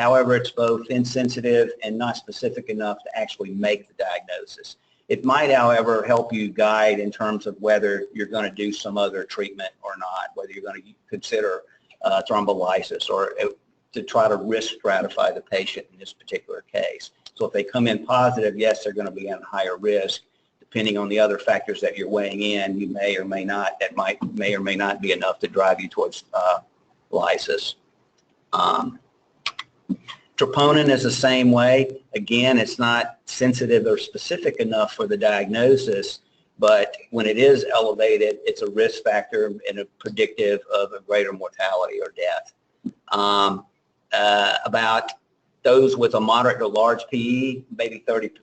However, it's both insensitive and not specific enough to actually make the diagnosis. It might, however, help you guide in terms of whether you're going to do some other treatment or not, whether you're going to consider thrombolysis or to try to risk stratify the patient in this particular case. So if they come in positive, yes, they're going to be at higher risk. Depending on the other factors that you're weighing in, you may or may not, may or may not be enough to drive you towards lysis. Troponin is the same way. Again, it's not sensitive or specific enough for the diagnosis, but when it is elevated, it's a risk factor and a predictive of a greater mortality or death. About those with a moderate to large PE, maybe 30 to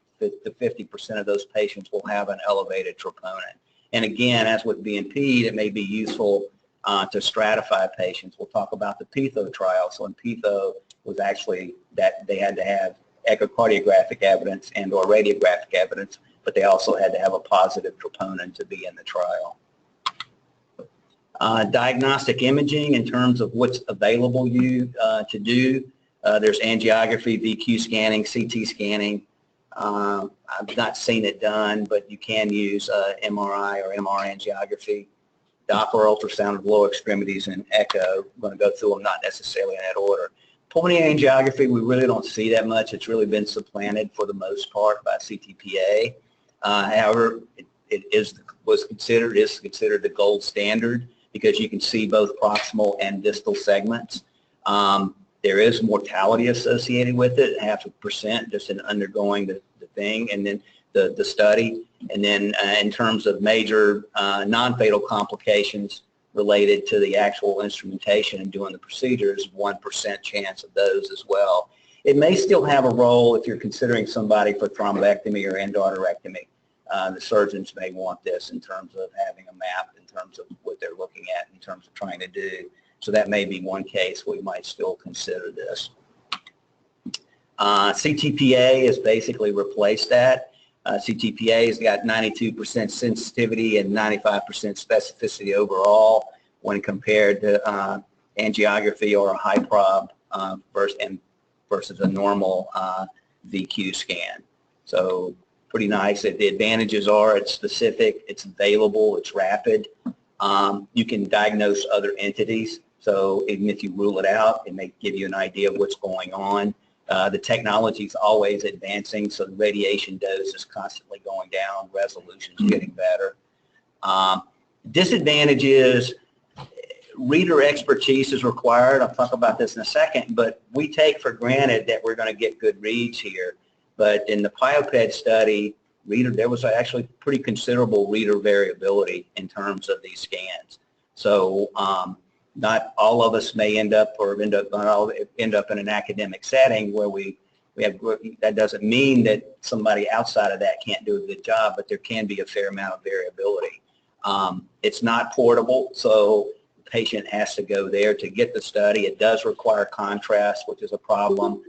50% of those patients will have an elevated troponin. And again, as with BNP, it may be useful to stratify patients. We'll talk about the PITHO trial. So in PITHO was actually that they had to have echocardiographic evidence and or radiographic evidence, but they also had to have a positive troponin to be in the trial. Diagnostic imaging in terms of what's available to do. There's angiography, VQ scanning, CT scanning. I've not seen it done, but you can use MRI or MR angiography, Doppler ultrasound of lower extremities, and echo. I'm going to go through them not necessarily in that order. Pulmonary angiography, we really don't see that much. It's really been supplanted for the most part by CTPA. However, it is considered the gold standard because you can see both proximal and distal segments. There is mortality associated with it, 0.5% just in undergoing the thing, and then the study. And then in terms of major non-fatal complications related to the actual instrumentation and doing the procedures, 1% chance of those as well. It may still have a role if you're considering somebody for thrombectomy or endarterectomy. The surgeons may want this in terms of having a map in terms of what they're looking at in terms of trying to do. So that may be one case we might still consider this. CTPA has basically replaced that. CTPA has got 92% sensitivity and 95% specificity overall when compared to angiography or a high prob versus a normal VQ scan. So pretty nice. The advantages are it's specific, it's available, it's rapid. You can diagnose other entities. So even if you rule it out, it may give you an idea of what's going on. The technology is always advancing, so the radiation dose is constantly going down, resolution is getting better. Disadvantage is reader expertise is required. I'll talk about this in a second, but we take for granted that we're going to get good reads here. But in the PIOPED study, there was actually pretty considerable reader variability in terms of these scans. So not all of us may end up in an academic setting where we have, that doesn't mean that somebody outside of that can't do a good job, but there can be a fair amount of variability. It's not portable, so the patient has to go there to get the study. It does require contrast, which is a problem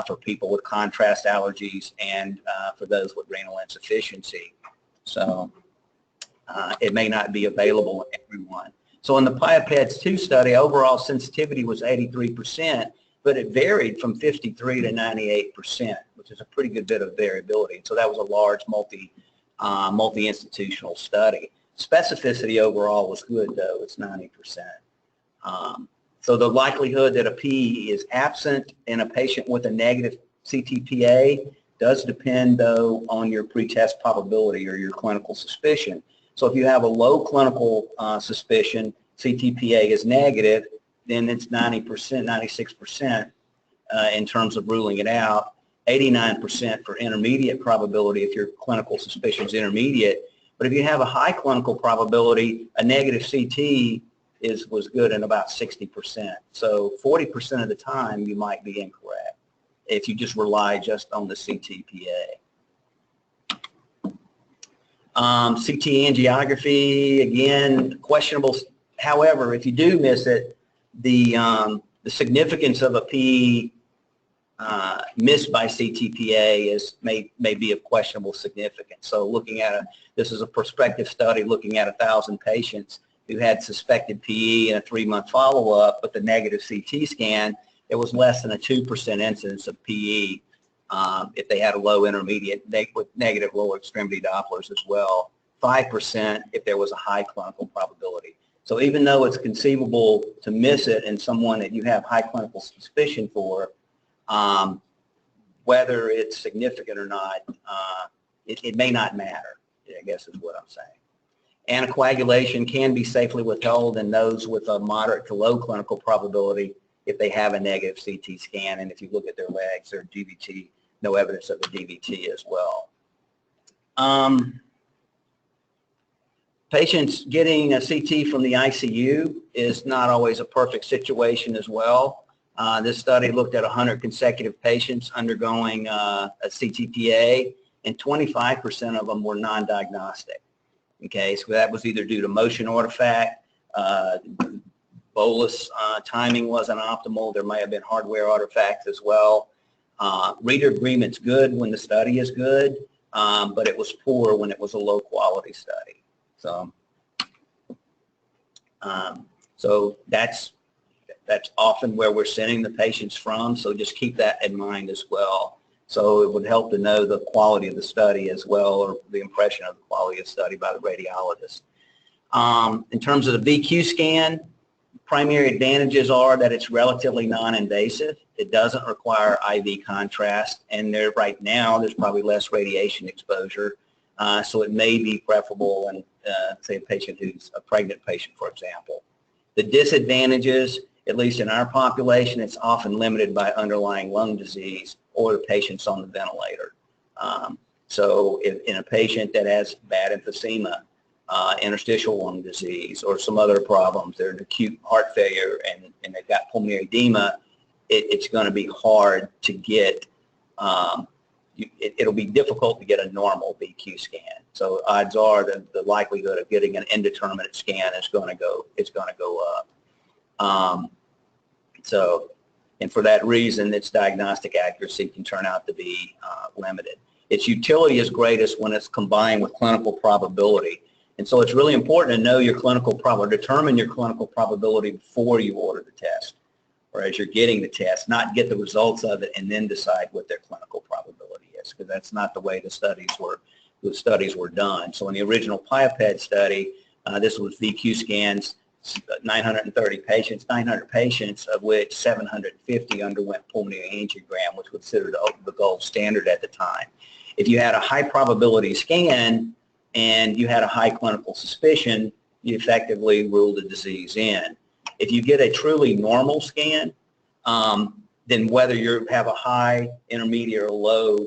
for people with contrast allergies and for those with renal insufficiency. So it may not be available to everyone. So in the PIOPEDS 2 study, overall sensitivity was 83%, but it varied from 53 to 98%, which is a pretty good bit of variability. So that was a large multi-institutional study. Specificity overall was good, though. It's 90%. So the likelihood that a PE is absent in a patient with a negative CTPA does depend, though, on your pretest probability or your clinical suspicion. So if you have a low clinical suspicion, CTPA is negative, then it's 90%, 96% in terms of ruling it out, 89% for intermediate probability if your clinical suspicion is intermediate. But if you have a high clinical probability, a negative CT was good in about 60%. So 40% of the time you might be incorrect if you just rely just on the CTPA. CT angiography, again, questionable. However, if you do miss it, the significance of a PE missed by CTPA may be of questionable significance. So looking at this is a prospective study looking at 1,000 patients who had suspected PE and a 3-month follow-up with a negative CT scan. it was less than a 2% incidence of PE if they had a low intermediate with negative lower extremity Dopplers as well. 5% if there was a high clinical probability. So even though it's conceivable to miss it in someone that you have high clinical suspicion for, whether it's significant or not, it may not matter, I guess is what I'm saying. Anticoagulation can be safely withheld in those with a moderate to low clinical probability if they have a negative CT scan, and if you look at their legs, their DVT, no evidence of a DVT as well. Patients getting a CT from the ICU is not always a perfect situation as well. This study looked at 100 consecutive patients undergoing a CTPA, and 25% of them were non-diagnostic. Okay, so that was either due to motion artifact, bolus timing wasn't optimal, there may have been hardware artifacts as well. Reader agreement's good when the study is good, but it was poor when it was a low quality study. So that's often where we're sending the patients from, so just keep that in mind as well. So it would help to know the quality of the study as well, or the impression of the quality of the study by the radiologist. In terms of the VQ scan, primary advantages are that it's relatively non-invasive. It doesn't require IV contrast, and right now there's probably less radiation exposure. So it may be preferable in, say, a patient who's a pregnant patient, for example. The disadvantages, at least in our population, it's often limited by underlying lung disease or the patient's on the ventilator. So if in a patient that has bad emphysema, interstitial lung disease, or some other problems, they're acute heart failure and they've got pulmonary edema, it's going to be hard to get, it'll be difficult to get a normal VQ scan. So odds are that the likelihood of getting an indeterminate scan is going to go up. And for that reason, its diagnostic accuracy can turn out to be limited. Its utility is greatest when it's combined with clinical probability. And so it's really important to know your clinical probability, determine your clinical probability before you order the test, or as you're getting the test, not get the results of it and then decide what their clinical probability is, because that's not the way the studies were done. So in the original PIOPED study, this was VQ scans, 930 patients, 900 patients, of which 750 underwent pulmonary angiogram, which was considered the gold standard at the time. If you had a high probability scan and you had a high clinical suspicion, you effectively ruled the disease in. If you get a truly normal scan, then whether you have a high, intermediate, or low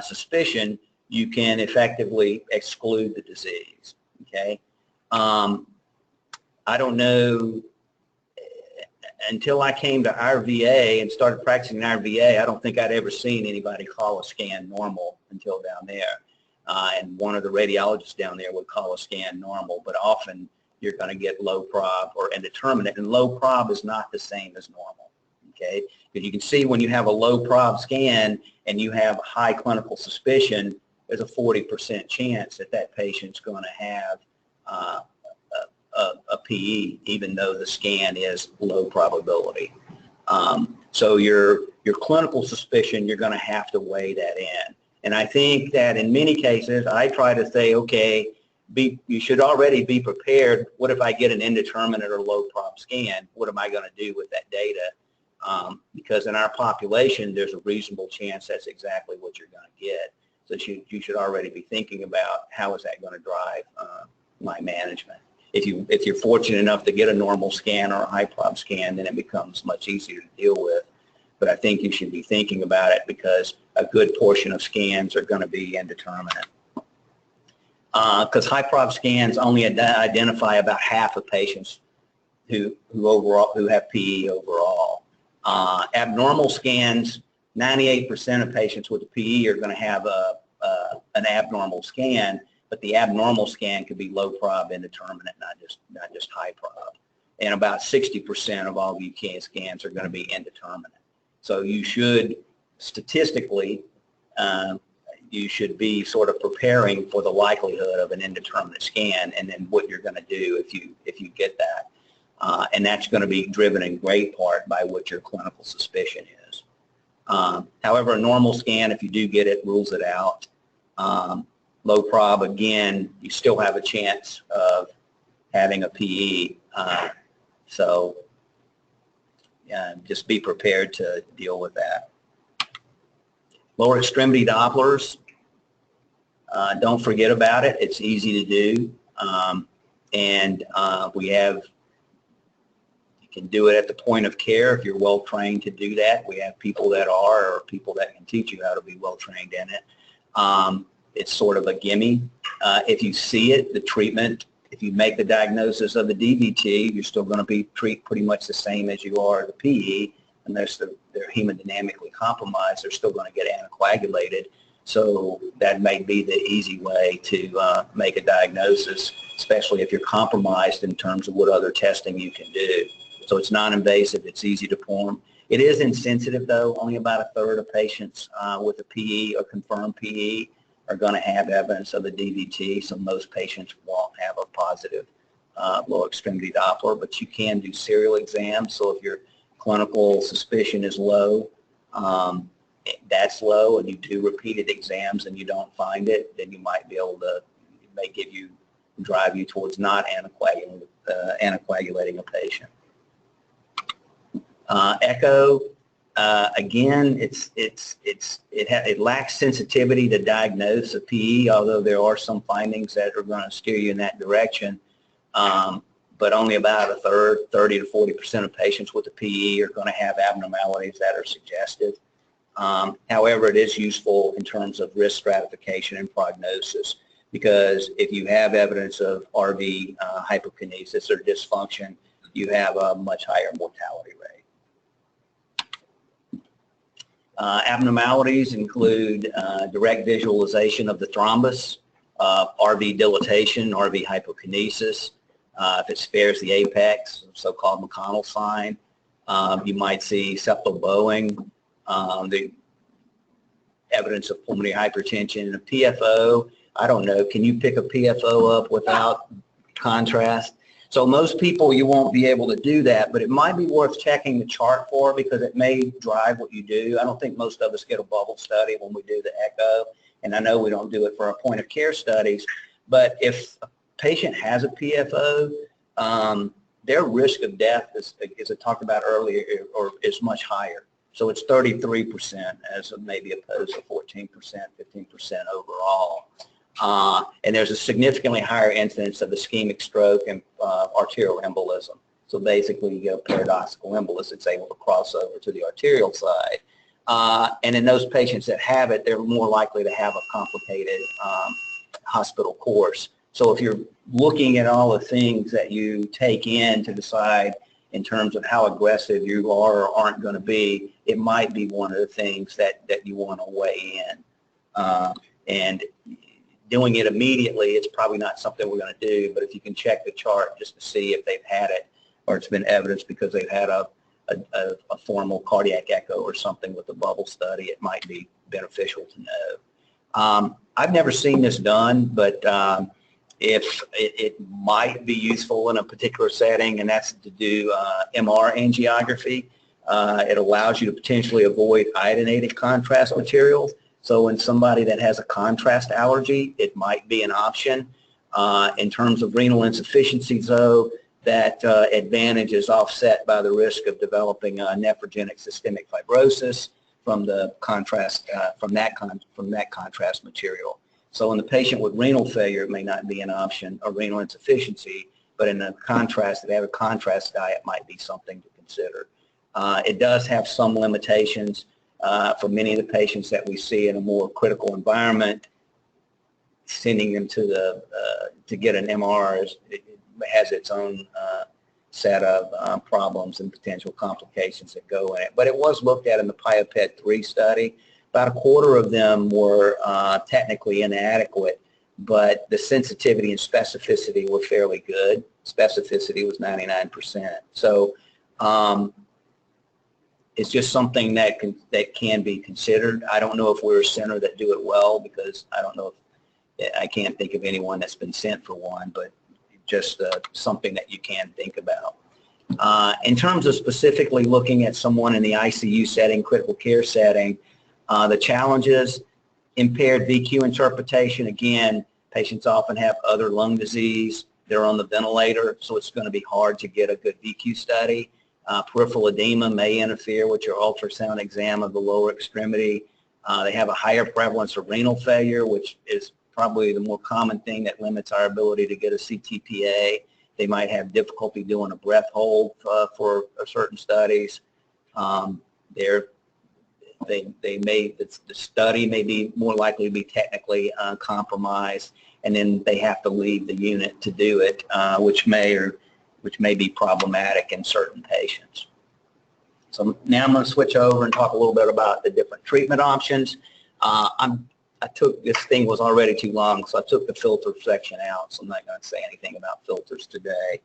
suspicion, you can effectively exclude the disease. Okay. I don't know, until I came to our VA and started practicing in our VA, I don't think I'd ever seen anybody call a scan normal until down there. And one of the radiologists down there would call a scan normal, but often you're going to get low prob or indeterminate, and low prob is not the same as normal. Okay, because you can see when you have a low prob scan and you have high clinical suspicion, there's a 40% chance that that patient's going to have a PE, even though the scan is low probability. So your clinical suspicion, you're going to have to weigh that in. And I think that in many cases, I try to say, okay, you should already be prepared. What if I get an indeterminate or low prob scan? What am I going to do with that data? Because in our population, there's a reasonable chance that's exactly what you're going to get. So you should already be thinking about how is that going to drive my management. If you're fortunate enough to get a normal scan or a high prob scan, then it becomes much easier to deal with. But I think you should be thinking about it because a good portion of scans are going to be indeterminate. Because high prob scans only identify about half of patients who have PE overall. Abnormal scans, 98% of patients with a PE are going to have an abnormal scan, but the abnormal scan could be low prob indeterminate, not just high prob. And about 60% of all VQ scans are going to be indeterminate. So you should, statistically, you should be sort of preparing for the likelihood of an indeterminate scan, and then what you're going to do if you get that. And that's going to be driven in great part by what your clinical suspicion is. However, a normal scan, if you do get it, rules it out. Low prob, again, you still have a chance of having a PE. So just be prepared to deal with that. Lower extremity Dopplers, don't forget about it. It's easy to do. We have, you can do it at the point of care if you're well trained to do that. We have people that are, or people that can teach you how to be well trained in it. It's sort of a gimme. If you see it, the treatment, if you make the diagnosis of the DVT, you're still going to be treated pretty much the same as you are the PE, unless they're hemodynamically compromised. They're still going to get anticoagulated. So that may be the easy way to make a diagnosis, especially if you're compromised in terms of what other testing you can do. So it's non-invasive. It's easy to perform. It is insensitive, though. Only about a third of patients with a PE or confirmed PE are going to have evidence of a DVT, so most patients won't have a positive lower extremity Doppler, but you can do serial exams. So if your clinical suspicion is low, that's low, and you do repeated exams and you don't find it, then you might be able to, it may drive you towards not anticoagulating a patient. Echo, again, it lacks sensitivity to diagnose a PE, although there are some findings that are going to steer you in that direction. But only about a third, 30 to 40% of patients with a PE are going to have abnormalities that are suggestive. However, it is useful in terms of risk stratification and prognosis, because if you have evidence of RV hypokinesis or dysfunction, you have a much higher mortality rate. Abnormalities include direct visualization of the thrombus, RV dilatation, RV hypokinesis. If it spares the apex, so-called McConnell sign, you might see septal bowing, the evidence of pulmonary hypertension. A PFO, I don't know, can you pick a PFO up without contrast? So most people, you won't be able to do that, but it might be worth checking the chart for, because it may drive what you do. I don't think most of us get a bubble study when we do the echo, and I know we don't do it for our point of care studies, but if a patient has a PFO, their risk of death, as I talked about earlier, is much higher. So it's 33% as maybe opposed to 14%, 15% overall. And there's a significantly higher incidence of ischemic stroke and arterial embolism. So basically, you get a paradoxical embolus, it's able to cross over to the arterial side. And in those patients that have it, they're more likely to have a complicated hospital course. So if you're looking at all the things that you take in to decide in terms of how aggressive you are or aren't going to be, it might be one of the things that you want to weigh in. And doing it immediately, it's probably not something we're going to do, but if you can check the chart just to see if they've had it, or it's been evidence because they've had a formal cardiac echo or something with the bubble study, it might be beneficial to know. I've never seen this done, but if it might be useful in a particular setting, and that's to do MR angiography. It allows you to potentially avoid iodinated contrast materials. So in somebody that has a contrast allergy, it might be an option. In terms of renal insufficiency, though, that advantage is offset by the risk of developing nephrogenic systemic fibrosis from the contrast from that contrast material. So in the patient with renal failure, it may not be an option, or renal insufficiency, but in the contrast, if they have a contrast diet, might be something to consider. It does have some limitations. For many of the patients that we see in a more critical environment, sending them to get an MR it has its own set of problems and potential complications that go in it. But it was looked at in the PIOPED-3 study. About a quarter of them were technically inadequate, but the sensitivity and specificity were fairly good. Specificity was 99%. So it's just something that can be considered. I don't know if we're a center that do it well, because I can't think of anyone that's been sent for one, but just something that you can think about. In terms of specifically looking at someone in the ICU setting, critical care setting, the challenges, impaired VQ interpretation. Again, patients often have other lung disease. They're on the ventilator, so it's going to be hard to get a good VQ study. Peripheral edema may interfere with your ultrasound exam of the lower extremity. They have a higher prevalence of renal failure, which is probably the more common thing that limits our ability to get a CTPA. They might have difficulty doing a breath hold for certain studies. The study may be more likely to be technically compromised, and then they have to leave the unit to do it, which may be problematic in certain patients. So now I'm going to switch over and talk a little bit about the different treatment options. This thing was already too long, so I took the filter section out, so I'm not going to say anything about filters today,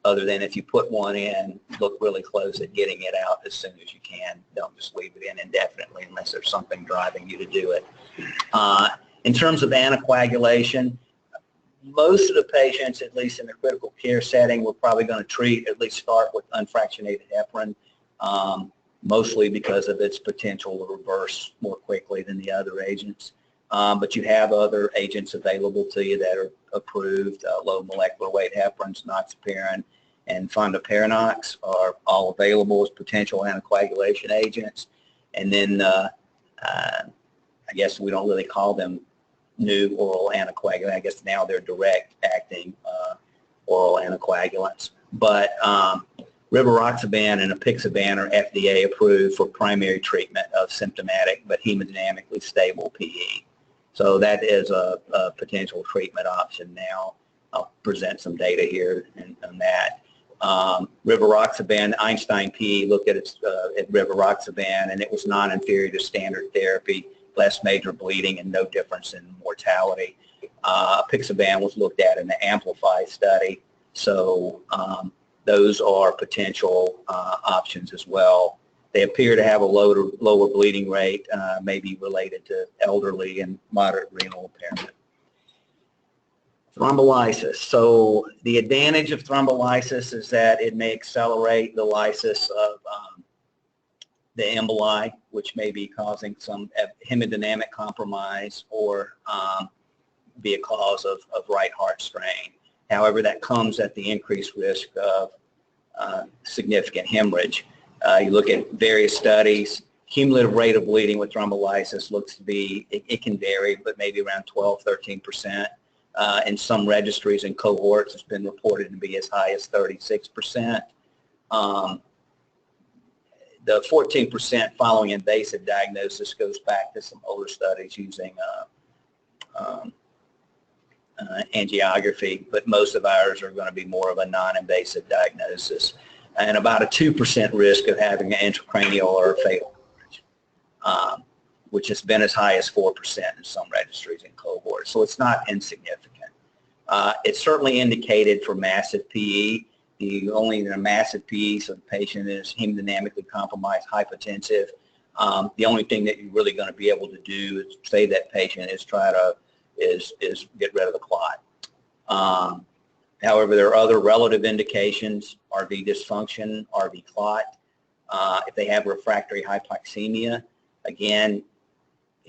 other than if you put one in, look really close at getting it out as soon as you can. Don't just leave it in indefinitely unless there's something driving you to do it. In terms of anticoagulation, most of the patients, at least in the critical care setting, we're probably going to treat, at least start with unfractionated heparin, mostly because of its potential to reverse more quickly than the other agents. But you have other agents available to you that are approved. Low molecular weight heparins, enoxaparin, and fondaparinux are all available as potential anticoagulation agents. And then I guess we don't really call them new oral anticoagulants. I guess now they're direct acting oral anticoagulants. But rivaroxaban and apixaban are FDA approved for primary treatment of symptomatic but hemodynamically stable PE. So that is a potential treatment option now. I'll present some data here on that. Rivaroxaban, Einstein PE looked at rivaroxaban, and it was non-inferior to standard therapy, less major bleeding, and no difference in mortality. Apixaban was looked at in the Amplify study, so those are potential options as well. They appear to have a lower bleeding rate, maybe related to elderly and moderate renal impairment. Thrombolysis. So the advantage of thrombolysis is that it may accelerate the lysis of the emboli, which may be causing some hemodynamic compromise or be a cause of right heart strain. However, that comes at the increased risk of significant hemorrhage. You look at various studies, cumulative rate of bleeding with thrombolysis looks to be, it can vary, but maybe around 12-13%. In some registries and cohorts, it's been reported to be as high as 36%. The 14% following invasive diagnosis goes back to some older studies using angiography, but most of ours are going to be more of a non-invasive diagnosis, and about a 2% risk of having an intracranial or fatal hemorrhage, which has been as high as 4% in some registries and cohorts, so it's not insignificant. It's certainly indicated for massive PE. Only in a massive PE, so the patient is hemodynamically compromised, hypertensive. The only thing that you're really going to be able to do is save that patient is try to get rid of the clot. However, there are other relative indications: RV dysfunction, RV clot. If they have refractory hypoxemia, again,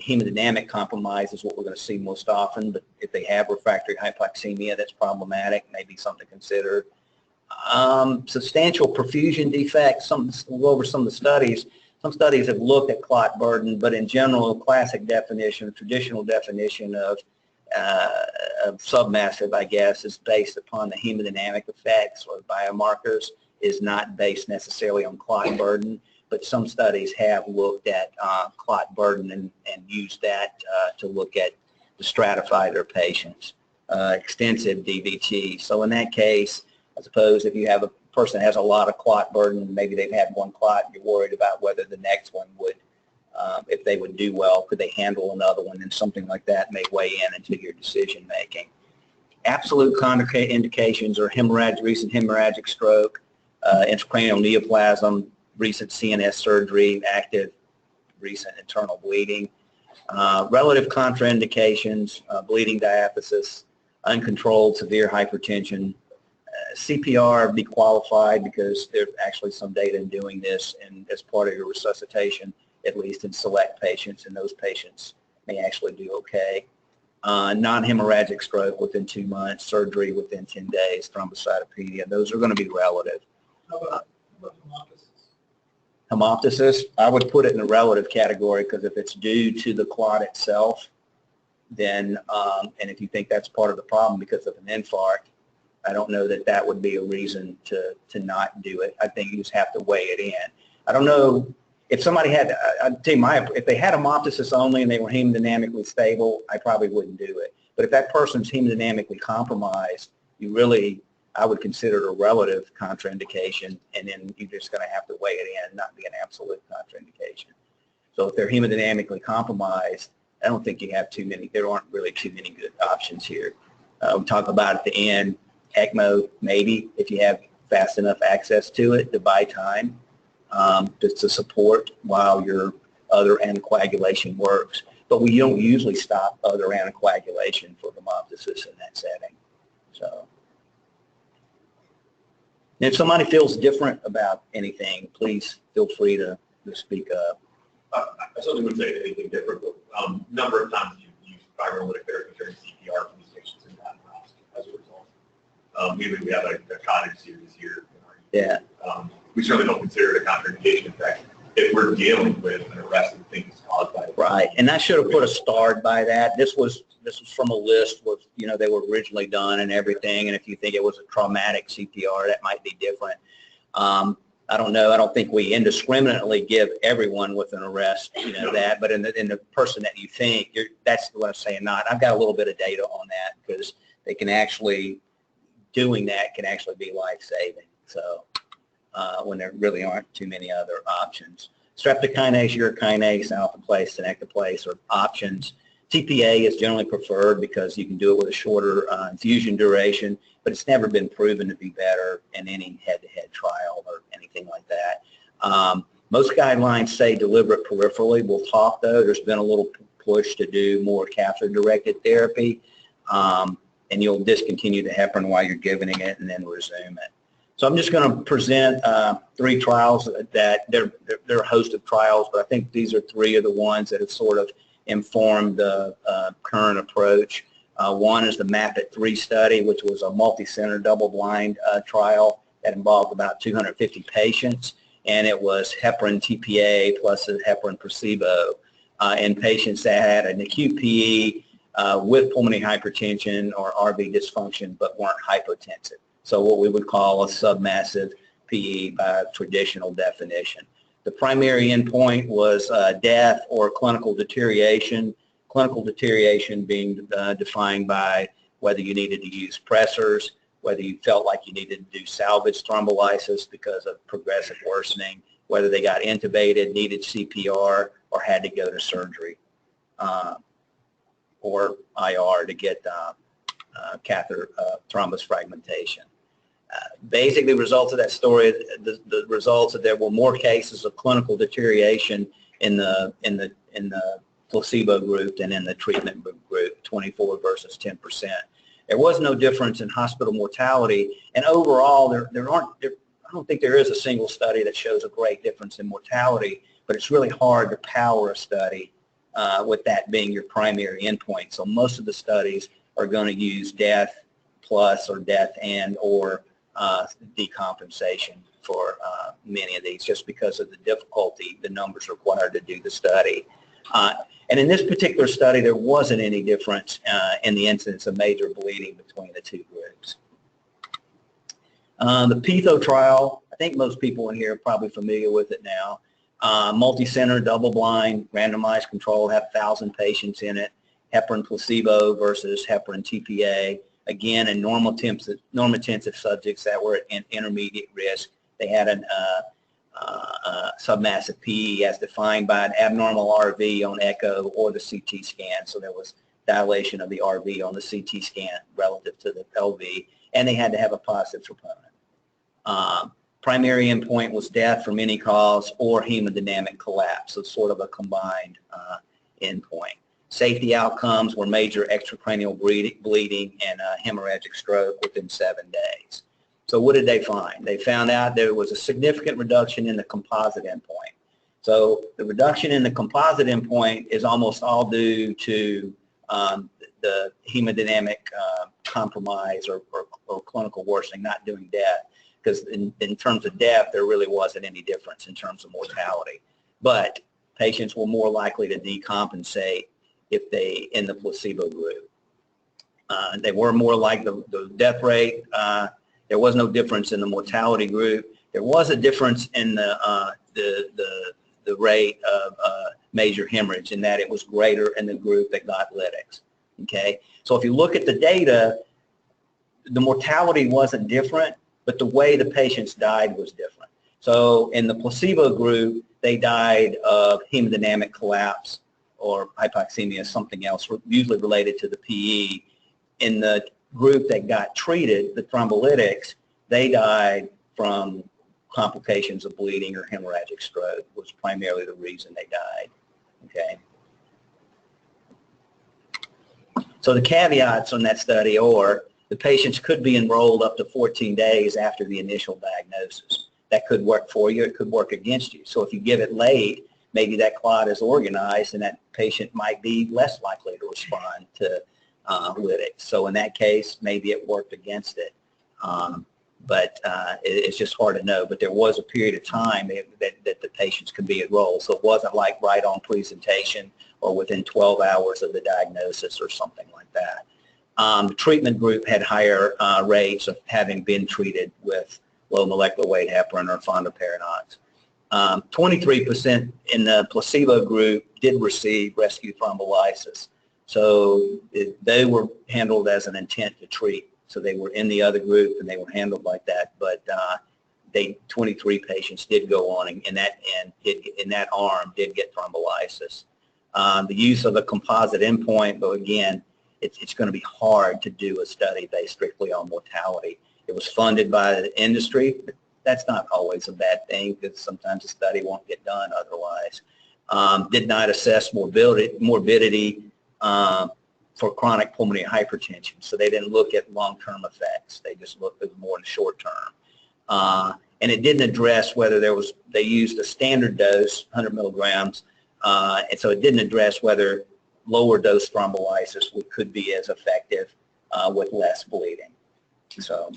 hemodynamic compromise is what we're going to see most often. But if they have refractory hypoxemia, that's problematic. Maybe something to consider. Substantial perfusion defects. We'll go over some of the studies. Some studies have looked at clot burden, but in general, classic definition, traditional definition of submassive, I guess, is based upon the hemodynamic effects or biomarkers, is not based necessarily on clot burden, but some studies have looked at clot burden and used that to look at, to stratify their patients. Extensive DVT. So in that case, I suppose if you have a person that has a lot of clot burden, maybe they've had one clot, and you're worried about whether the next one would, if they would do well, could they handle another one, and something like that may weigh in into your decision making. Absolute contraindications are recent hemorrhagic stroke, intracranial neoplasm, recent CNS surgery, active recent internal bleeding. Relative contraindications, bleeding diaphysis, uncontrolled severe hypertension, CPR be qualified because there's actually some data in doing this, and as part of your resuscitation, at least in select patients, and those patients may actually do okay. Non-hemorrhagic stroke within 2 months, surgery within 10 days, thrombocytopenia, those are going to be relative. How about hemoptysis? Hemoptysis, I would put it in the relative category because if it's due to the clot itself, then, and if you think that's part of the problem because of an infarct, I don't know that that would be a reason to not do it. I think you just have to weigh it in. I don't know if somebody had, I'd tell you if they had hemoptysis only and they were hemodynamically stable, I probably wouldn't do it. But if that person's hemodynamically compromised, you really, I would consider it a relative contraindication, and then you're just going to have to weigh it in, not be an absolute contraindication. So if they're hemodynamically compromised, I don't think you have too many, there aren't really too many good options here. We talk about at the end, ECMO, maybe, if you have fast enough access to it to buy time just to support while your other anticoagulation works. But we don't usually stop other anticoagulation for hemoptysis in that setting. So if somebody feels different about anything, please feel free to speak up. I certainly wouldn't say anything different, but number of times you've used pyrolytic therapy during CPR for these patients in that as a result. We have a cottage series here. Yeah. We certainly don't consider it a contraindication. In fact, if we're dealing with an arrest of things caused by it. Right, and I should have put a starred by that. This was from a list with, you know, they were originally done and everything, and if you think it was a traumatic CPR, that might be different. I don't know. I don't think we indiscriminately give everyone with an arrest, you know, that, but in the person that you think, that's what I'm saying not. I've got a little bit of data on that because they can actually, doing that can actually be life-saving. So when there really aren't too many other options. Streptokinase, urokinase, alpha-place, synecdoplase are options. TPA is generally preferred because you can do it with a shorter infusion duration, but it's never been proven to be better in any head-to-head trial or anything like that. Most guidelines say deliver it peripherally. We'll talk, though. There's been a little push to do more catheter-directed therapy, and you'll discontinue the heparin while you're giving it and then resume it. So I'm just going to present 3 trials that they're a host of trials, but I think these are 3 of the ones that have sort of informed the current approach. One is the MAP-IT-3 study, which was a multi-center double-blind trial that involved about 250 patients, and it was heparin TPA plus a heparin placebo in patients that had an acute PE with pulmonary hypertension or RV dysfunction but weren't hypotensive. So what we would call a submassive PE by traditional definition. The primary endpoint was death or clinical deterioration. Clinical deterioration being defined by whether you needed to use pressors, whether you felt like you needed to do salvage thrombolysis because of progressive worsening, whether they got intubated, needed CPR, or had to go to surgery or IR to get catheter thrombus fragmentation. Basically, the results of that story, the results that there were more cases of clinical deterioration in the placebo group than in the treatment group, 24 versus 10%. There was no difference in hospital mortality, and overall, I don't think there is a single study that shows a great difference in mortality, but it's really hard to power a study with that being your primary endpoint. So most of the studies are going to use death plus or death and or decompensation for many of these, just because of the difficulty, the numbers required to do the study. And in this particular study, there wasn't any difference in the incidence of major bleeding between the 2 groups. The PITHO trial, I think most people in here are probably familiar with it now. Multi-center, double-blind, randomized control, have 1,000 patients in it. Heparin placebo versus heparin TPA. Again, in normotensive subjects that were at intermediate risk. They had a submassive PE as defined by an abnormal RV on echo or the CT scan. So there was dilation of the RV on the CT scan relative to the LV, and they had to have a positive troponin. Primary endpoint was death from any cause or hemodynamic collapse, so sort of a combined endpoint. Safety outcomes were major extracranial bleeding and hemorrhagic stroke within 7 days. So what did they find? They found out there was a significant reduction in the composite endpoint. So the reduction in the composite endpoint is almost all due to the hemodynamic compromise or clinical worsening, not doing death. Because in terms of death, there really wasn't any difference in terms of mortality. But patients were more likely to decompensate if they in the placebo group. They were more like the death rate. There was no difference in the mortality group. There was a difference in the rate of major hemorrhage in that it was greater in the group that got lytics. Okay, so if you look at the data, the mortality wasn't different, but the way the patients died was different. So in the placebo group, they died of hemodynamic collapse or hypoxemia, something else, usually related to the PE. In the group that got treated, the thrombolytics, they died from complications of bleeding or hemorrhagic stroke was primarily the reason they died. Okay. So the caveats on that study are the patients could be enrolled up to 14 days after the initial diagnosis. That could work for you, it could work against you. So if you give it late, maybe that clot is organized and that patient might be less likely to respond to lytics. So in that case, maybe it worked against it. But it's just hard to know. But there was a period of time that the patients could be enrolled. So it wasn't like right on presentation or within 12 hours of the diagnosis or something like that. The treatment group had higher rates of having been treated with low molecular weight heparin or fondaparinux. 23% in the placebo group did receive rescue thrombolysis. So they were handled as an intent to treat. So they were in the other group and they were handled like that. But 23 patients did go on in that arm did get thrombolysis. The use of a composite endpoint, but again, it's going to be hard to do a study based strictly on mortality. It was funded by the industry, but that's not always a bad thing because sometimes a study won't get done otherwise. Did not assess morbidity for chronic pulmonary hypertension. So they didn't look at long-term effects. They just looked at more in the short term. And it didn't address whether they used a standard dose, 100 milligrams, and so it didn't address whether lower dose thrombolysis could be as effective with less bleeding. So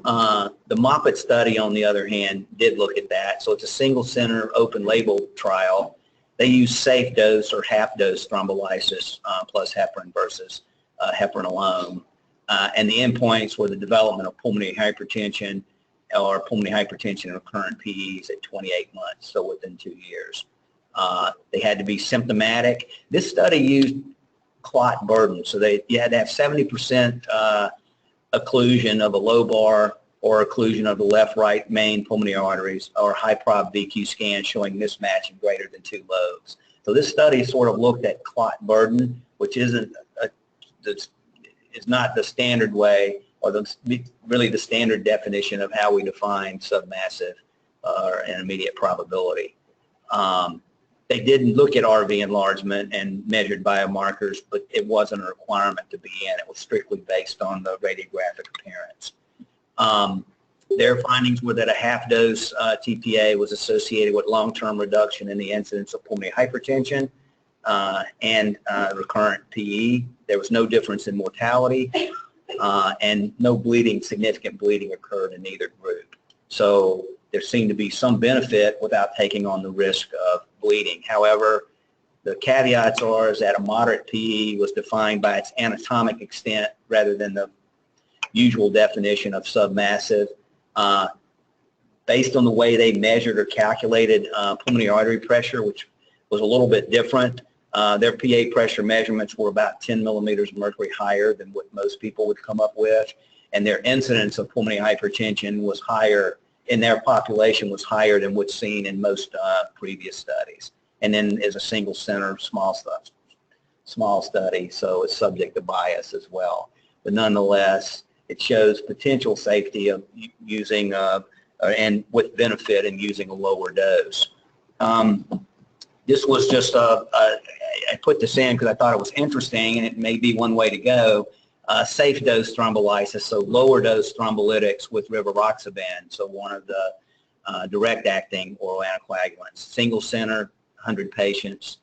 the Moffitt study, on the other hand, did look at that. So it's a single center open label trial. They use safe dose or half dose thrombolysis plus heparin versus heparin alone. And the endpoints were the development of pulmonary hypertension or pulmonary hypertension and recurrent PEs at 28 months, so within 2 years. They had to be symptomatic. This study used clot burden, so you had to have 70% occlusion of a lobar or occlusion of the left-right main pulmonary arteries or high-prob VQ scan showing mismatch in greater than 2 lobes. So this study sort of looked at clot burden, which is not the standard way or really the standard definition of how we define submassive or intermediate probability. They didn't look at RV enlargement and measured biomarkers, but it wasn't a requirement to be in. It was strictly based on the radiographic appearance. Their findings were that a half-dose TPA was associated with long-term reduction in the incidence of pulmonary hypertension and recurrent PE. There was no difference in mortality, and no significant bleeding occurred in either group. So there seemed to be some benefit without taking on the risk of bleeding. However, the caveats are is that a moderate PE was defined by its anatomic extent rather than the usual definition of submassive. Based on the way they measured or calculated pulmonary artery pressure, which was a little bit different, their PA pressure measurements were about 10 millimeters of mercury higher than what most people would come up with, and their incidence of pulmonary hypertension was higher in their population was higher than what's seen in most previous studies. And then as a single center, small study, so it's subject to bias as well. But nonetheless, it shows potential safety of using and with benefit in using a lower dose. This was just I put this in because I thought it was interesting, and it may be one way to go. safe dose thrombolysis, so lower dose thrombolytics with rivaroxaban, so one of the direct acting oral anticoagulants. Single center, 100 patients.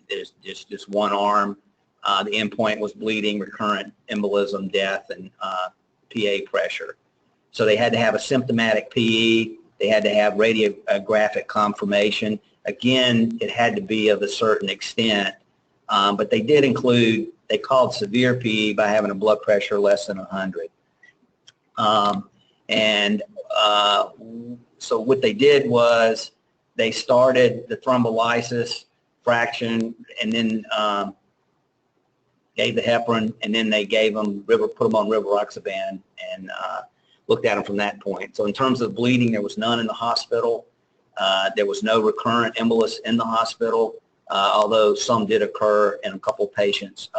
There's just one arm. The endpoint was bleeding, recurrent embolism, death, and PA pressure. So they had to have a symptomatic PE. They had to have radiographic confirmation. Again, it had to be of a certain extent, but they did include, they called severe PE by having a blood pressure less than 100. So what they did was they started the thrombolysis fraction and then gave the heparin, and then they gave them put them on rivaroxaban and looked at them from that point. So in terms of bleeding, there was none in the hospital. There was no recurrent embolus in the hospital, although some did occur in a couple patients,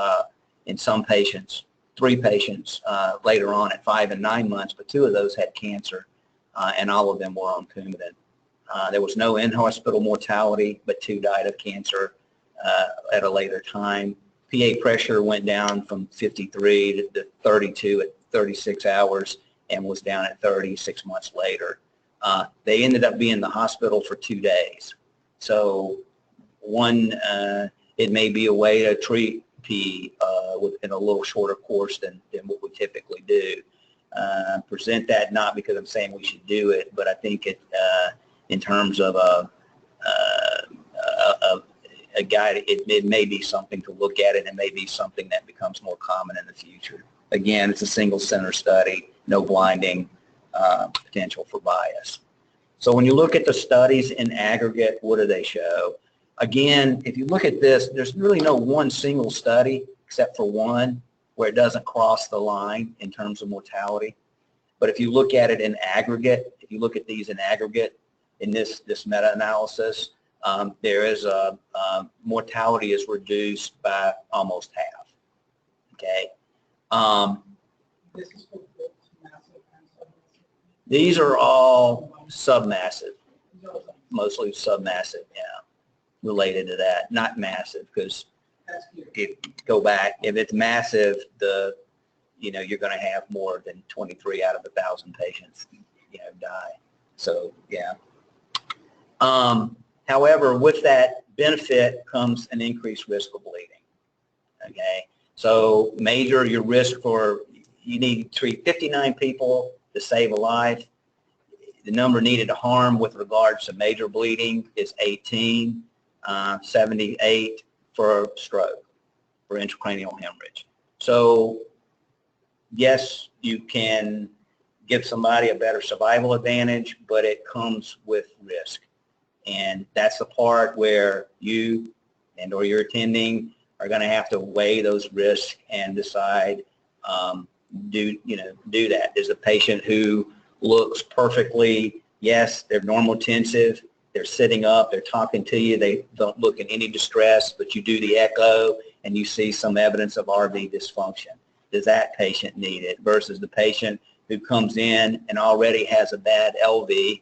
in some patients, 3 patients later on at 5 and 9 months, but 2 of those had cancer, and all of them were on Coumadin. There was no in-hospital mortality, but 2 died of cancer at a later time. PA pressure went down from 53 to 32 at 36 hours and was down at 30 6 months later. They ended up being in the hospital for 2 days. So one, it may be a way to treat PE in a little shorter course than what we typically do. Present that not because I'm saying we should do it, but I think it, in terms of a guide, it may be something to look at, and it may be something that becomes more common in the future. Again, it's a single center study, no blinding, potential for bias. So when you look at the studies in aggregate, what do they show? Again, if you look at this, there's really no one single study except for one where it doesn't cross the line in terms of mortality. But if you look at it in aggregate, if you look at these in aggregate in this meta-analysis, there is mortality is reduced by almost half. Okay. This is for both massive and submassive. These are all submassive, mostly submassive, yeah, related to that, not massive, because if go back, if it's massive, you're going to have more than 23 out of 1,000 patients, die. So yeah. However, with that benefit comes an increased risk of bleeding. Okay, so major, your risk for, you need to treat 59 people to save a life. The number needed to harm with regards to major bleeding is 18, 78 for stroke, for intracranial hemorrhage. So yes, you can give somebody a better survival advantage, but it comes with risk. And that's the part where you and or your attending are going to have to weigh those risks and decide, do that. There's a patient who looks perfectly, yes, they're normotensive, they're sitting up, they're talking to you, they don't look in any distress, but you do the echo and you see some evidence of RV dysfunction. Does that patient need it? Versus the patient who comes in and already has a bad LV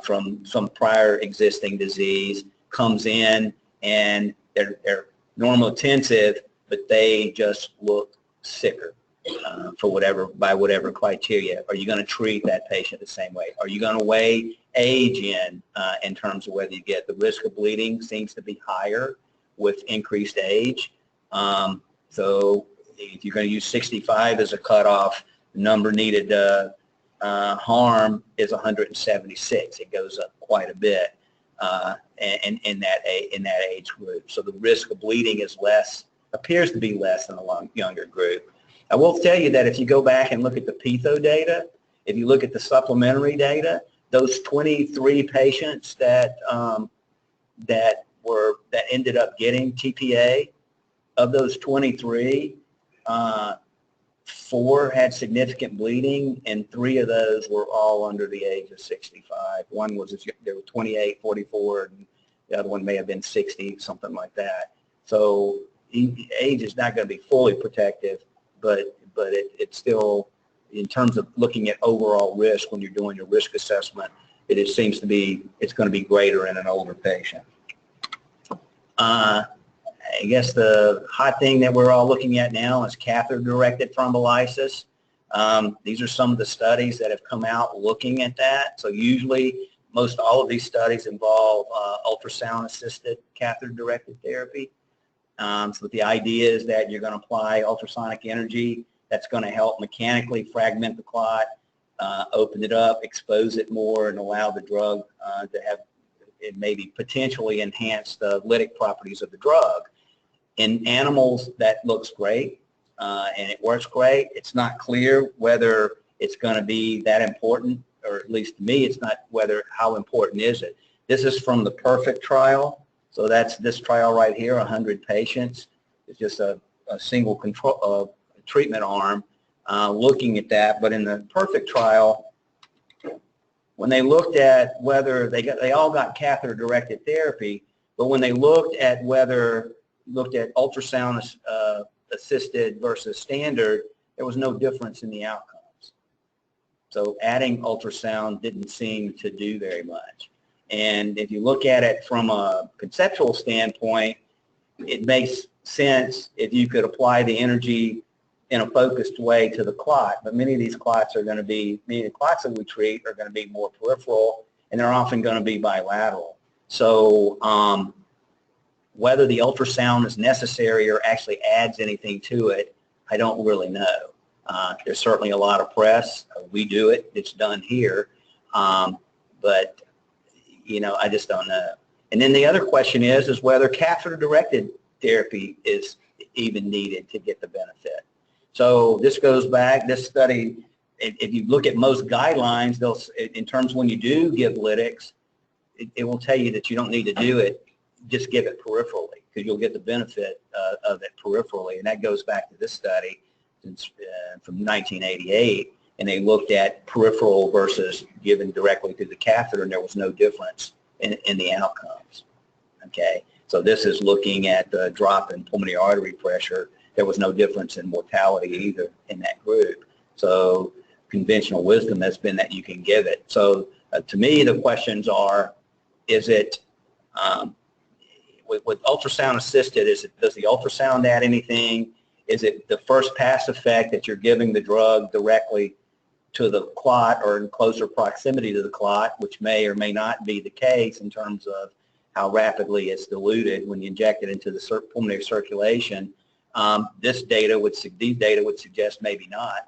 from some prior existing disease, comes in and they're normotensive, but they just look sicker by whatever criteria. Are you going to treat that patient the same way? Are you going to weigh age in terms of whether you get the risk of bleeding seems to be higher with increased age. So if you're going to use 65 as a cutoff, the number needed to harm is 176. It goes up quite a bit in that age group. So the risk of bleeding is less, appears to be less in a younger group. I will tell you that if you go back and look at the PITHO data, if you look at the supplementary data, those 23 patients that ended up getting TPA, of those 23, 4 had significant bleeding, and 3 of those were all under the age of 65. One was, they were 28, 44, and the other one may have been 60, something like that. So age is not going to be fully protective, but it's still, in terms of looking at overall risk when you're doing your risk assessment, it seems to be, it's going to be greater in an older patient. I guess the hot thing that we're all looking at now is catheter-directed thrombolysis. These are some of the studies that have come out looking at that. So usually, most all of these studies involve ultrasound-assisted catheter-directed therapy. So the idea is that you're going to apply ultrasonic energy that's going to help mechanically fragment the clot, open it up, expose it more, and allow the drug to have it maybe potentially enhance the lytic properties of the drug. In animals, that looks great, and it works great. It's not clear whether it's going to be that important, or at least to me, it's not how important is it. This is from the PERFECT trial. So that's this trial right here, 100 patients. It's just a single control treatment arm looking at that. But in the PERFECT trial, when they looked at whether they all got catheter-directed therapy, but when they looked at ultrasound assisted versus standard, there was no difference in the outcomes. So adding ultrasound didn't seem to do very much. And if you look at it from a conceptual standpoint, it makes sense if you could apply the energy in a focused way to the clot. But many of these clots are going to be, many of the clots that we treat are going to be more peripheral, and they're often going to be bilateral. So whether the ultrasound is necessary or actually adds anything to it, I don't really know. There's certainly a lot of press. We do it. It's done here. But, you know, I just don't know. And then the other question is whether catheter-directed therapy is even needed to get the benefit. So this goes back, this study, if you look at most guidelines, they'll, in terms of when you do give lytics, it will tell you that you don't need to do it, just give it peripherally, because you'll get the benefit of it peripherally. And that goes back to this study from 1988, and they looked at peripheral versus given directly through the catheter, and there was no difference in the outcomes. Okay, so this is looking at the drop in pulmonary artery pressure. There was no difference in mortality either in that group. So conventional wisdom has been that you can give it. So to me, the questions are, is it, with ultrasound assisted, does the ultrasound add anything? Is it the first pass effect that you're giving the drug directly to the clot or in closer proximity to the clot, which may or may not be the case in terms of how rapidly it's diluted when you inject it into the pulmonary circulation? These data would suggest maybe not.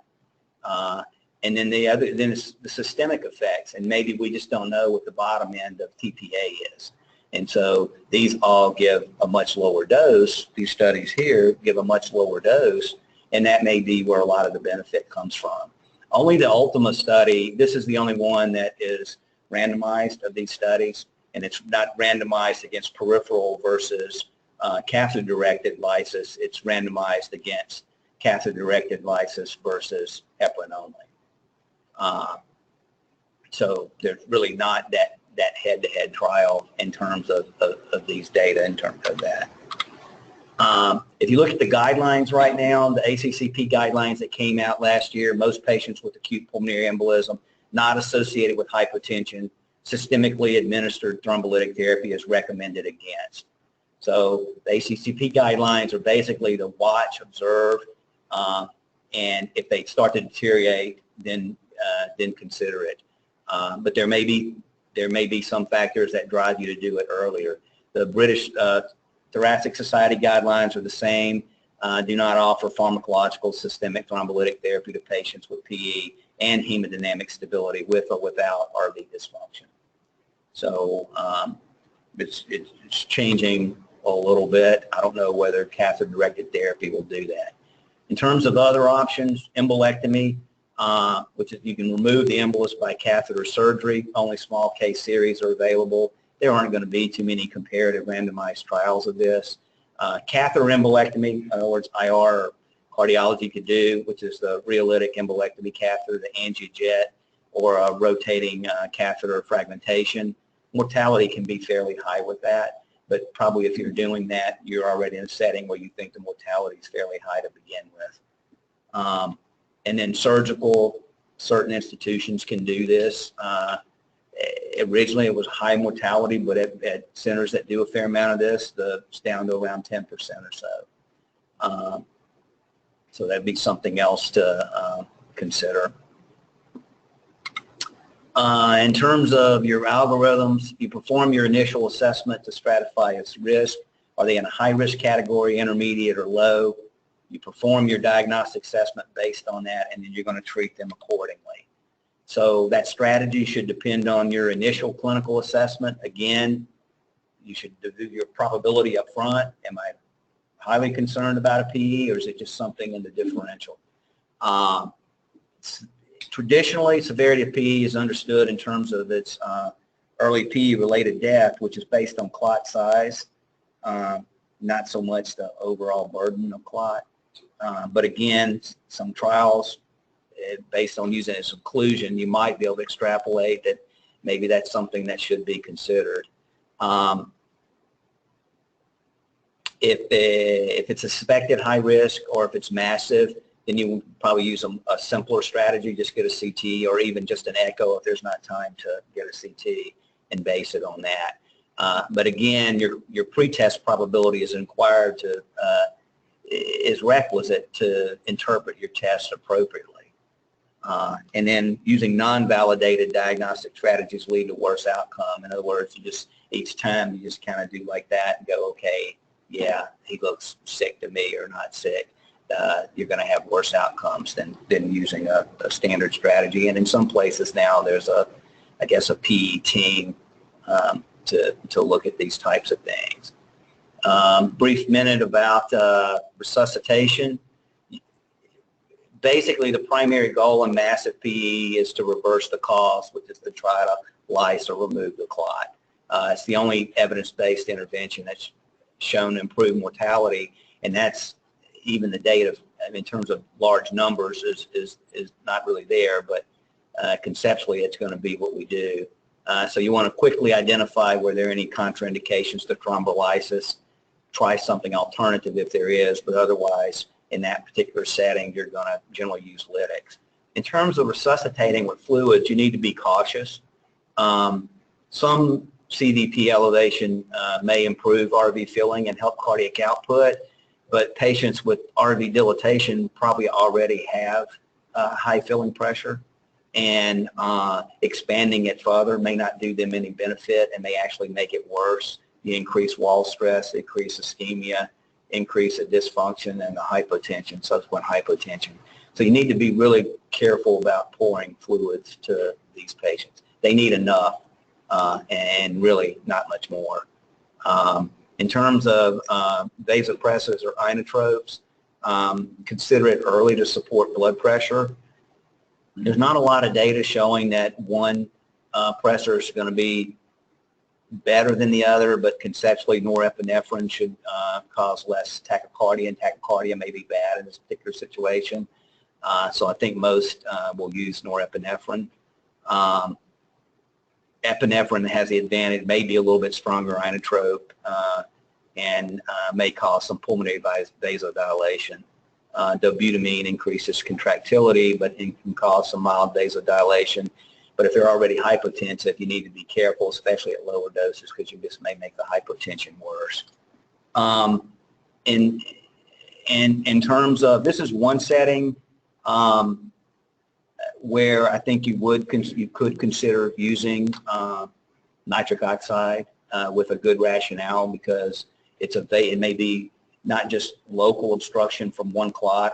And then it's the systemic effects, and maybe we just don't know what the bottom end of TPA is. And so these all give a much lower dose. These studies here give a much lower dose, and that may be where a lot of the benefit comes from. Only the Ultima study, this is the only one that is randomized of these studies, and it's not randomized against peripheral versus catheter-directed lysis. It's randomized against catheter-directed lysis versus heparin only. So there's really not that head-to-head trial in terms of these data, in terms of that. If you look at the guidelines right now, the ACCP guidelines that came out last year, most patients with acute pulmonary embolism not associated with hypotension, systemically administered thrombolytic therapy is recommended against. So the ACCP guidelines are basically to watch, observe, and if they start to deteriorate, then consider it. But there may be some factors that drive you to do it earlier. The British Thoracic Society guidelines are the same. Do not offer pharmacological systemic thrombolytic therapy to patients with PE and hemodynamic stability with or without RV dysfunction. So it's changing a little bit. I don't know whether catheter-directed therapy will do that. In terms of other options, embolectomy, which is you can remove the embolus by catheter surgery. Only small case series are available. There aren't going to be too many comparative randomized trials of this. Catheter embolectomy, in other words, IR or cardiology could do, which is the rheolytic embolectomy catheter, the angiojet, or a rotating catheter fragmentation. Mortality can be fairly high with that, but probably if you're doing that, you're already in a setting where you think the mortality is fairly high to begin with. And then surgical, certain institutions can do this. Originally, it was high mortality, but at centers that do a fair amount of this, it's down to around 10% or so. So that'd be something else to consider. In terms of your algorithms, you perform your initial assessment to stratify its risk. Are they in a high-risk category, intermediate, or low? You perform your diagnostic assessment based on that, and then you're going to treat them accordingly. So that strategy should depend on your initial clinical assessment. Again, you should do your probability up front. Am I highly concerned about a PE, or is it just something in the differential? Traditionally, severity of PE is understood in terms of its early PE-related death, which is based on clot size, not so much the overall burden of clot. But again, some trials, based on using its inclusion, you might be able to extrapolate that maybe that's something that should be considered. If it's a suspected high risk or if it's massive, then you will probably use a simpler strategy, just get a CT or even just an echo if there's not time to get a CT and base it on that. But again, your pretest probability is requisite to interpret your test appropriately. And then using non-validated diagnostic strategies lead to worse outcome. In other words, each time you just kind of do like that and go, okay, yeah, he looks sick to me or not sick. You're going to have worse outcomes than using a standard strategy. And in some places now there's I guess a PE team to look at these types of things. Brief minute about resuscitation. Basically, the primary goal in massive PE is to reverse the cause, which is to try to lyse or remove the clot. It's the only evidence-based intervention that's shown to improve mortality, and that's even the data in terms of large numbers is not really there, but conceptually it's going to be what we do. So you want to quickly identify where there are any contraindications to thrombolysis. Try something alternative if there is, but otherwise in that particular setting you're going to generally use lytics. In terms of resuscitating with fluids, you need to be cautious. Some CVP elevation may improve RV filling and help cardiac output, but patients with RV dilatation probably already have high filling pressure, and expanding it further may not do them any benefit and may actually make it worse. You increase wall stress, increase ischemia, increase the dysfunction and the hypotension, subsequent hypotension. So you need to be really careful about pouring fluids to these patients. They need enough and really not much more. In terms of vasopressors or inotropes, consider it early to support blood pressure. There's not a lot of data showing that one pressor is going to be better than the other, but conceptually norepinephrine should cause less tachycardia, and tachycardia may be bad in this particular situation. So I think most will use norepinephrine. Epinephrine has the advantage, may be a little bit stronger inotrope and may cause some pulmonary vasodilation. Dobutamine increases contractility, but it can cause some mild vasodilation. But if they're already hypotensive, you need to be careful, especially at lower doses, because you just may make the hypotension worse. In terms of, this is one setting where I think you could consider using nitric oxide with a good rationale, because it may be not just local obstruction from one clot,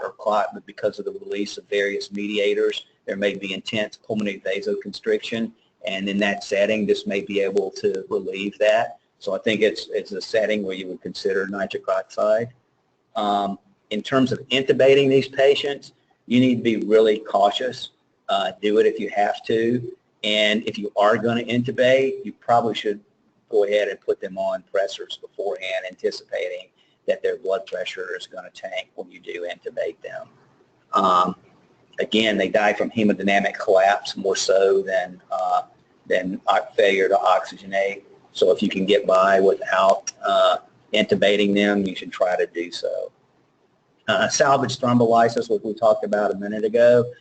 but because of the release of various mediators. There may be intense pulmonary vasoconstriction, and in that setting, this may be able to relieve that. So I think it's a setting where you would consider nitric oxide. In terms of intubating these patients, you need to be really cautious. Do it if you have to, and if you are going to intubate, you probably should go ahead and put them on pressors beforehand, anticipating that their blood pressure is going to tank when you do intubate them. Again, they die from hemodynamic collapse more so than failure to oxygenate. So if you can get by without intubating them, you should try to do so. Salvage thrombolysis, which we talked about a minute ago.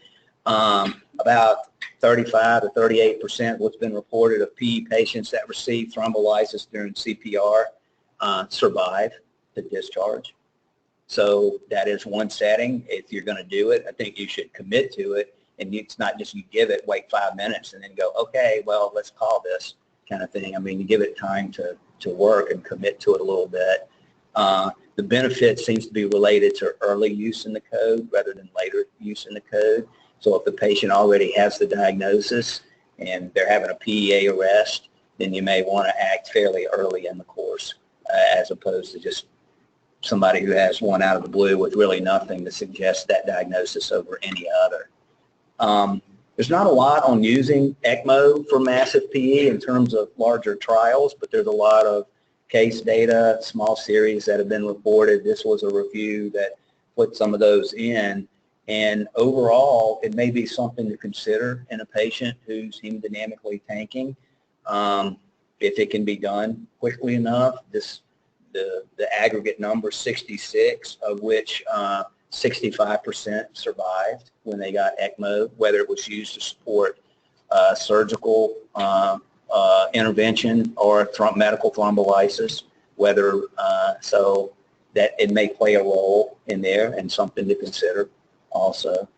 About 35 to 38% what's been reported of PE patients that receive thrombolysis during CPR survive the discharge. So that is one setting. If you're going to do it, I think you should commit to it. And it's not just you give it, wait 5 minutes, and then go, okay, well, let's call this kind of thing. I mean, you give it time to work and commit to it a little bit. The benefit seems to be related to early use in the code rather than later use in the code. So if the patient already has the diagnosis and they're having a PEA arrest, then you may want to act fairly early in the course as opposed to just somebody who has one out of the blue with really nothing to suggest that diagnosis over any other. There's not a lot on using ECMO for massive PE in terms of larger trials, but there's a lot of case data, small series that have been reported. This was a review that put some of those in. And overall, it may be something to consider in a patient who's hemodynamically tanking. If it can be done quickly enough, the aggregate number 66, of which 65% survived when they got ECMO, whether it was used to support surgical intervention or medical thrombolysis, whether so that it may play a role in there and something to consider also.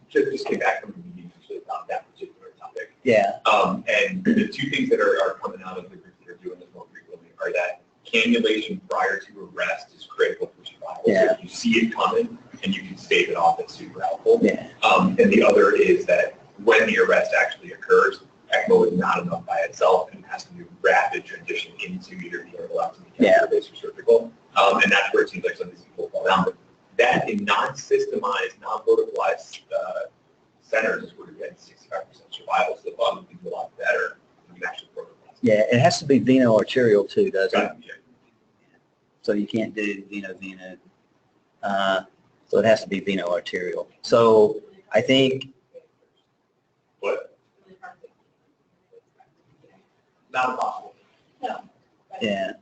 Just came back from the meeting on that particular topic. Yeah. And the two things that are coming out of the groups that are doing this more frequently are that cannulation prior to arrest is critical for survival. Yeah. So if you see it coming and you can stave it off, it's super helpful. Yeah. And the other is that when the arrest actually occurs, ECMO is not enough by itself and it has to be rapid transition into either the orthotomy, catheter-based, or surgical. And that's where it seems like some of these people fall down. But that in non-systemized, non-protocolized centers is where you're getting 65% survival. So the bottom can be a lot better when you actually protocolize. Yeah, it has to be veno-arterial too, doesn't it? Yeah. So you can't do veno. So it has to be veno-arterial. So I think, What? Not possible. yeah.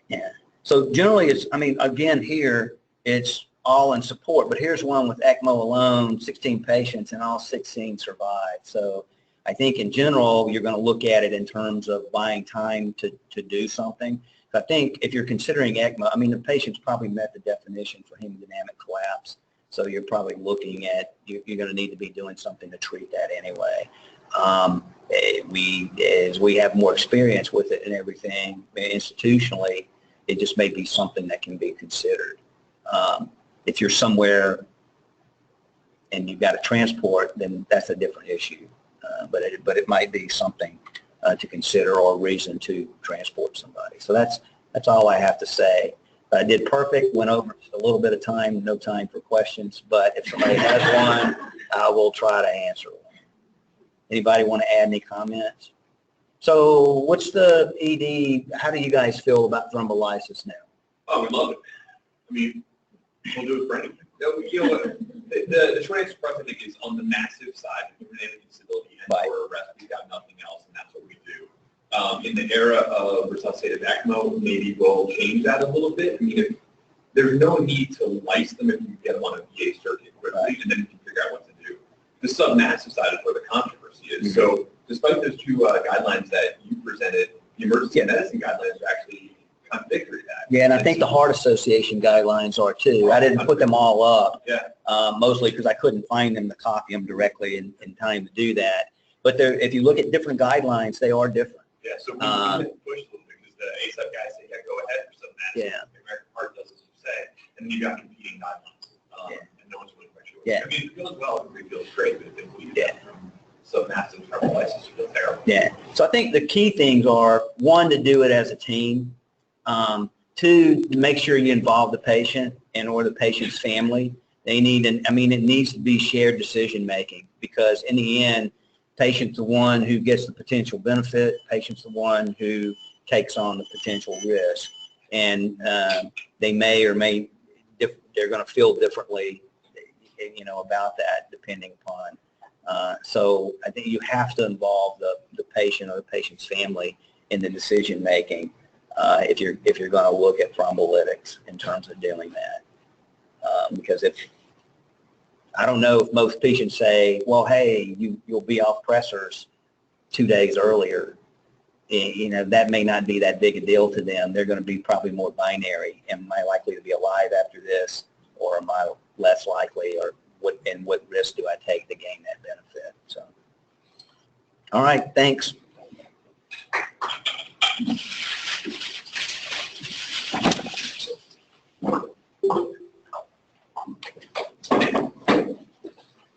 Yeah. So generally it's, I mean, again, here it's all in support, but here's one with ECMO alone, 16 patients and all 16 survived. So I think in general, you're going to look at it in terms of buying time to do something. I think if you're considering ECMO, I mean, the patient's probably met the definition for hemodynamic collapse. So you're probably looking at, you're going to need to be doing something to treat that anyway. As we have more experience with it and everything institutionally, it just may be something that can be considered. If you're somewhere and you've got to transport, then that's a different issue. But it might be something to consider or a reason to transport somebody. So that's all I have to say. I did perfect, went over just a little bit of time, no time for questions, but if somebody has one, I will try to answer one. Anybody want to add any comments? So what's the ED, how do you guys feel about thrombolysis now? Oh, we love it. I mean, we'll do it for anything. You know what? The short answer for us, I think, is on the massive side, hemodynamic instability and Right. for arrest, we've got nothing else, and that's what we do. In the era of resuscitative ECMO, maybe we'll change that a little bit. I mean, there's no need to lice them if you get them on a VA circuit quickly, Right. and then you can figure out what to do. The submassive side is where the controversy is. So despite those two guidelines that you presented, the emergency medicine guidelines are actually contradictory to that. Yeah, and I think the Heart Association guidelines are too. I didn't put them all up, mostly because I couldn't find them to copy them directly in time to do that. But if you look at different guidelines, they are different. Yeah, so we push a little bit because the ASAP guys say, yeah, go ahead for some massive. Yeah. The American Heart does as you say, and then you got competing guidelines, and no one's really quite sure. Yeah. I mean, it feels well, it feels great, but if it bleeds from some massive thrombolysis, it feels terrible. Yeah. So I think the key things are, one, to do it as a team. Two, to make sure you involve the patient and or the patient's family. They need, it needs to be shared decision making because in the end, patient's the one who gets the potential benefit, patient's the one who takes on the potential risk. And they may or may, they're going to feel differently, about that depending upon. So I think you have to involve the patient or the patient's family in the decision making if you're going to look at thrombolytics in terms of doing that. Because if I don't know if most patients say, well, hey, you'll be off pressors 2 days earlier. You know, that may not be that big a deal to them. They're going to be probably more binary. Am I likely to be alive after this, or am I less likely, or what risk do I take to gain that benefit? So, all right, thanks.